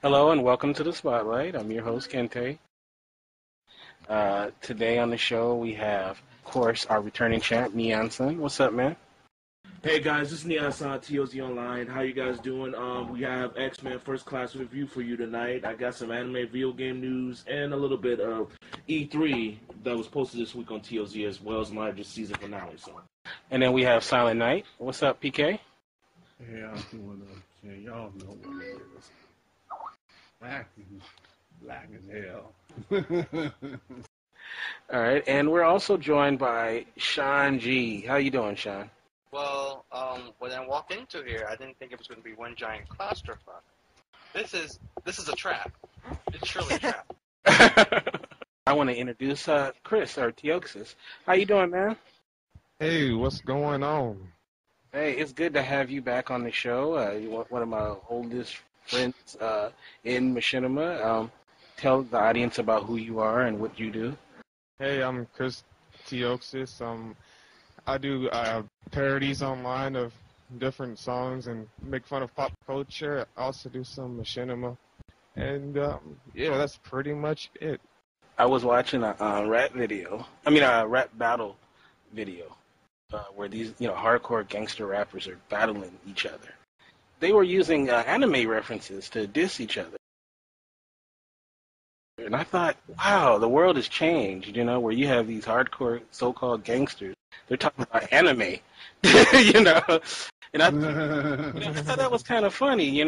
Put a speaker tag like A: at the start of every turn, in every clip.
A: Hello and welcome to the Spotlight. I'm your host, Kinte. Today on the show we have, of course, our returning champ, Neonson. What's up, man?
B: Hey guys, this is Neoson TOZ Online. How you guys doing? We have X-Men First Class review for you tonight. I got some anime video game news and a little bit of E3 that was posted this week on TOZ as well as my just season finale. So,
A: And then we have Silent Night. What's up, PK?
C: Yeah, I'm doing shit. Y'all know what it is. Black as hell.
A: All right, and we're also joined by Shawn G. How you doing, Shawn?
D: Well, when I walked into here, I didn't think it was going to be one giant clusterfuck. This is a trap. It's surely a trap.
A: I want to introduce Chris, or Teoxis. How you doing, man?
E: Hey, what's going on?
A: Hey, it's good to have you back on the show. You're one of my oldest friends in machinima. Tell the audience about who you are and what you do.
E: Hey, I'm Chris Teoxis. I do parodies online of different songs and make fun of pop culture. I also do some machinima. And, yeah, that's pretty much it.
A: I was watching a rap battle video where these, hardcore gangster rappers are battling each other. They were using anime references to diss each other. And I thought, wow, the world has changed, where you have these hardcore so-called gangsters. They're talking about anime, And I thought that was kind of funny,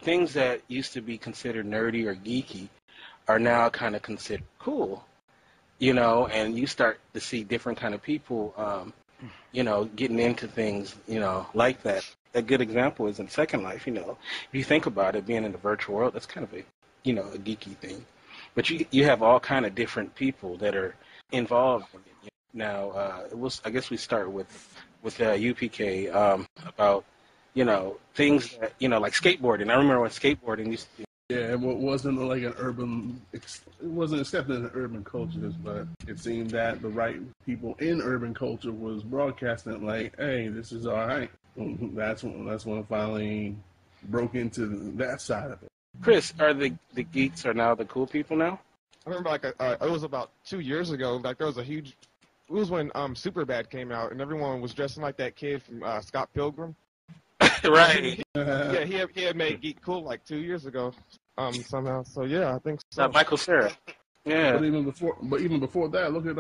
A: things that used to be considered nerdy or geeky are now kind of considered cool, and you start to see different kind of people, getting into things, like that. A good example is in Second Life, if you think about it, being in the virtual world, that's kind of a geeky thing. But you have all kind of different people that are involved in it. Now, I guess we start with UPK about, things that, like skateboarding. I remember when skateboarding used to be.
C: Yeah, it wasn't like it wasn't accepted in urban cultures, but it seemed that the right people in urban culture was broadcasting like, hey, this is all right. That's when I finally broke into that side of it.
A: Chris, are the geeks are now the cool people now?
E: I remember, it was about 2 years ago, there was a huge... It was when Superbad came out, and everyone was dressing like that kid from Scott Pilgrim.
A: Right.
E: Yeah, he had made Geek cool like 2 years ago, somehow. So yeah, I think so.
A: Michael Cera. Yeah.
C: But even before that, look at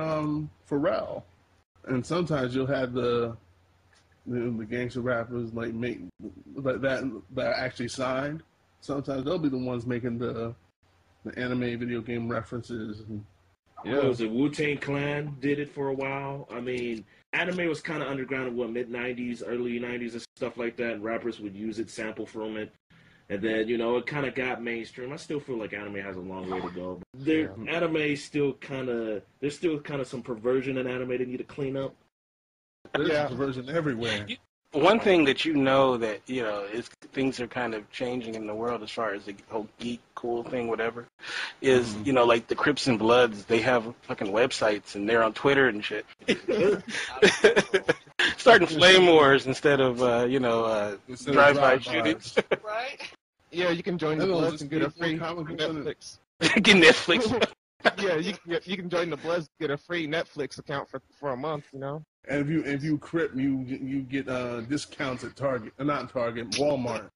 C: Pharrell. And sometimes you'll have the gangster rappers like make that actually signed. Sometimes they'll be the ones making the anime video game references.
B: yeah, it was the Wu-Tang Clan did it for a while. I mean, anime was kind of underground in mid-90s, early 90s and stuff like that. And rappers would use it, sample from it. And then, it kind of got mainstream. I still feel like anime has a long way to go. Anime still there's still kind of some perversion in anime they need to clean up.
C: There's perversion everywhere.
A: One thing that that is things are kind of changing in the world as far as the whole geek cool thing, whatever, is like the Crips and Bloods. They have fucking websites and they're on Twitter and shit, starting flame wars instead of drive-by shootings.
D: Right?
E: Yeah, you can join the Bloods and get a free Netflix.
A: Get Netflix.
E: Yeah, you can join the Bloods, get a free Netflix account for a month.
C: And if you Crip, you get discounts at Target, not Target, Walmart.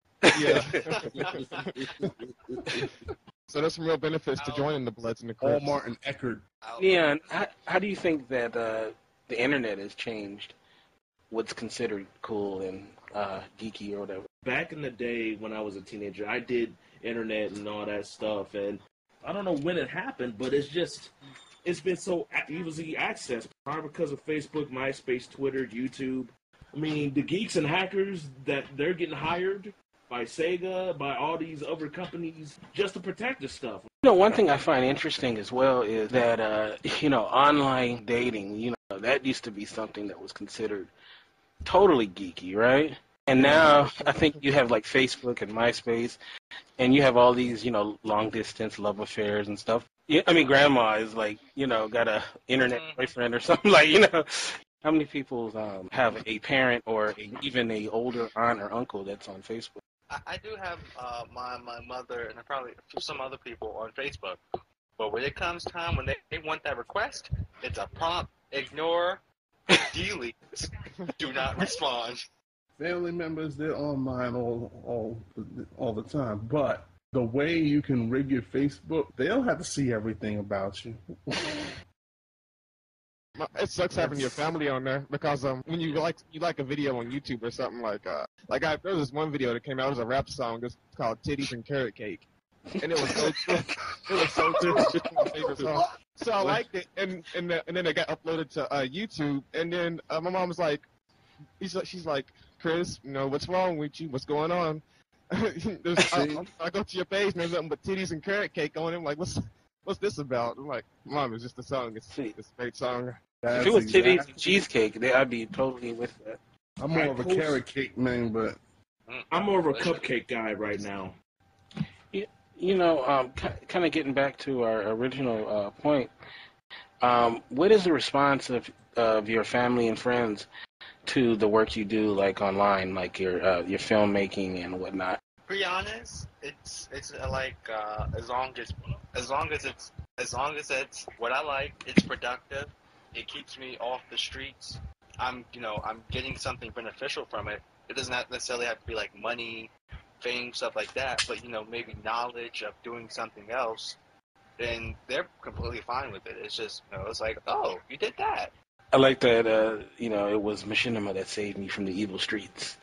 E: Yeah. So there's some real benefits to joining the Bloods and the Crips.
C: Walmart and Eckerd.
A: Yeah, how do you think that the internet has changed what's considered cool and geeky or whatever?
B: Back in the day when I was a teenager, I did internet and all that stuff, and I don't know when it happened, but it's been so easily accessed, probably because of Facebook, MySpace, Twitter, YouTube. I mean, the geeks and hackers that they're getting hired by Sega, by all these other companies, just to protect this stuff.
A: One thing I find interesting as well is that, online dating, that used to be something that was considered totally geeky, right? And now I think you have like Facebook and MySpace, and you have all these, long distance love affairs and stuff. Yeah, I mean, grandma is like, got a internet boyfriend or something like, how many people have a parent or even a older aunt or uncle that's on Facebook?
D: I do have my mother and probably some other people on Facebook. But when it comes time when they want that request, it's a prompt, ignore, delete, do not respond.
C: Family members, they're online all the time, but the way you can rig your Facebook, they don't have to see everything about you.
E: It sucks having your family on there because when you like a video on YouTube or something there was this one video that came out. It was a rap song. It's called "Titties and Carrot Cake," and it was so true. It's my favorite song. So I liked it, and then it got uploaded to YouTube, and then my mom was like, she's like, Chris, what's wrong with you? What's going on? I go to your page and there's nothing but titties and carrot cake on it. I'm like, what's this about? I'm like, Mom, it's just a song. It's a great song.
A: If it was titties and cheesecake, I'd be totally with that.
C: I'm more of a carrot cake man, but
B: I'm more of a cupcake guy right now.
A: Kind of getting back to our original point, what is the response of your family and friends to the work you do, like online, like your filmmaking and whatnot?
D: To be honest, it's like as long as it's what I like, it's productive. It keeps me off the streets. I'm getting something beneficial from it. It doesn't necessarily have to be like money, fame, stuff like that, but maybe knowledge of doing something else. Then they're completely fine with it. It's just it's like, oh, you did that.
A: I like that, it was machinima that saved me from the evil streets.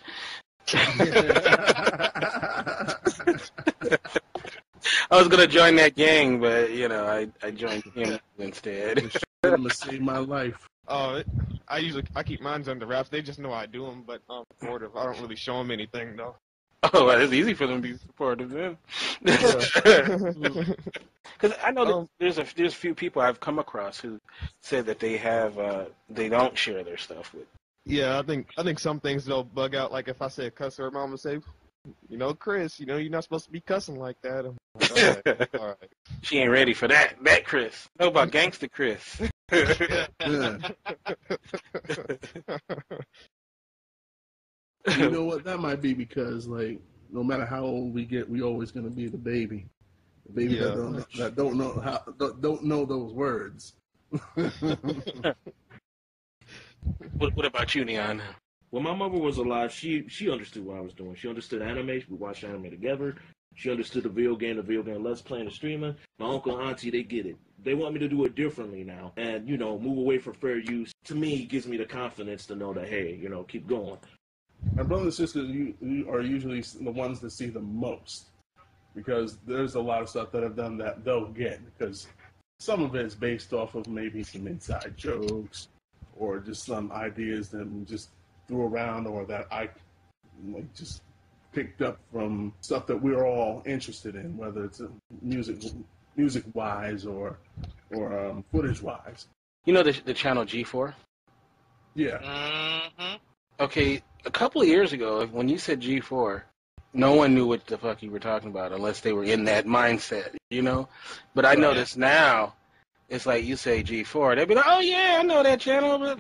A: I was going to join that gang, but, I joined him instead.
C: Machinima saved my life.
E: I keep mine under wraps. They just know I do them, but I'm supportive. I don't really show them anything, though.
A: Oh, well, it's easy for them to be supportive then. Because I know there's a few people I've come across who said that they don't share their stuff with.
E: Yeah, I think some things they'll bug out. Like if I say a cuss word, Mom will say, Chris, you're not supposed to be cussing like that. I'm like, all right.
A: She ain't ready for that Chris. Know about Gangsta Chris.
C: You know what? That might be because, like, no matter how old we get, we always going to be the baby. The baby that don't know those words.
A: What about you, Neon?
B: When my mother was alive, she understood what I was doing. She understood anime. We watched anime together. She understood the video game Let's Play, and the streaming. My uncle and auntie, they get it. They want me to do it differently now. And, move away from fair use. To me, gives me the confidence to know that, hey, keep going.
C: My brothers and sisters you are usually the ones that see the most. Because there's a lot of stuff that I've done that they'll get. Because some of it is based off of maybe some inside jokes or just some ideas that we just threw around or that I just picked up from stuff that we're all interested in, whether it's music-wise or footage-wise.
A: You know the channel G4?
C: Yeah.
D: Mm-hmm.
A: Okay, a couple of years ago, when you said G4, no one knew what the fuck you were talking about unless they were in that mindset, But I notice now, it's like you say G4, they'll be like, oh yeah, I know that channel,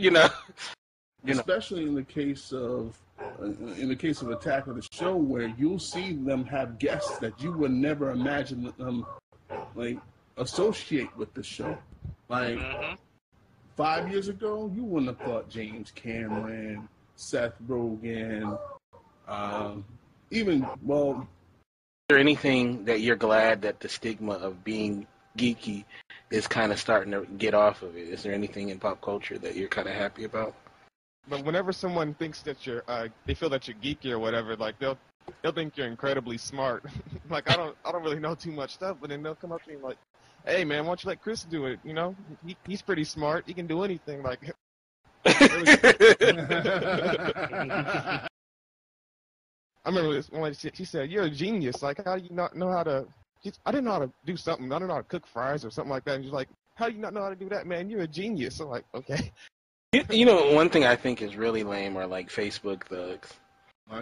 C: Especially in the case of Attack of the Show, where you'll see them have guests that you would never imagine them associate with the show. 5 years ago, you wouldn't have thought James Cameron, Seth Rogen, is
A: there anything that you're glad that the stigma of being geeky is kind of starting to get off of it? Is there anything in pop culture that you're kind of happy about?
E: But whenever someone thinks that they feel that you're geeky or whatever, like they'll think you're incredibly smart. Like I don't really know too much stuff, but then they'll come up to me like, "Hey man, why don't you let Chris do it? He's pretty smart. He can do anything." Like, I remember when she said, "You're a genius. Like, how do you not know how to?" I didn't know how to do something. I don't know how to cook fries or something like that. And she's like, "How do you not know how to do that, man? You're a genius." I'm like, okay.
A: One thing I think is really lame are like Facebook thugs.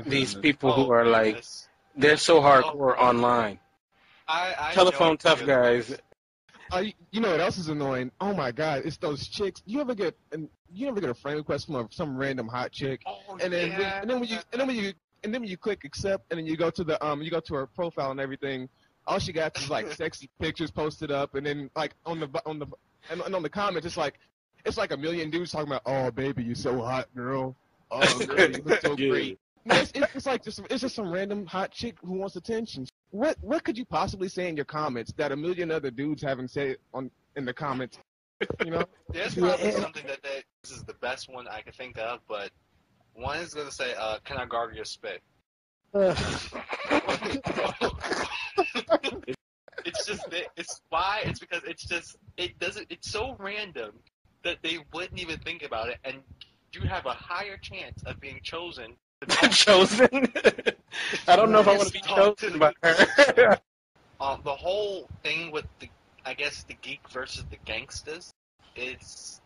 A: These people who are like, they're so hardcore online.
D: I
A: Telephone tough guys.
E: You know what else is annoying? Oh my God, it's those chicks. You ever get a friend request from some random hot chick, and then when and then when you click accept, and then you go to her profile and everything, all she got is like sexy pictures posted up, and then like on the comments, it's like a million dudes talking about, oh baby, you so hot, girl. Oh girl, you look so great. No, it's like it's just some random hot chick who wants attention. What could you possibly say in your comments that a million other dudes haven't said in the comments? You know,
D: There's probably something that this is the best one I can think of, but one is gonna say, "Can I gargle your spit?" It's just it's why it's because it's so random that they wouldn't even think about it, and you have a higher chance of being chosen.
A: Chosen? I don't know if I want to be chosen by her.
D: The whole thing with the geek versus the gangstas, it's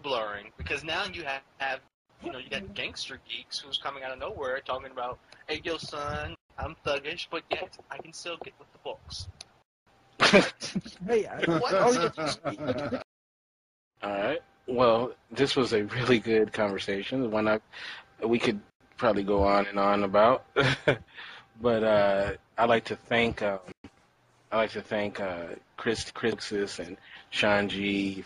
D: blurring because now you have you got gangster geeks who's coming out of nowhere talking about, hey yo son, I'm thuggish, but yet I can still get with the books.
F: Hey,
A: All right. Well, this was a really good conversation. We could probably go on and on about, but I'd like to thank Chris and Shawn G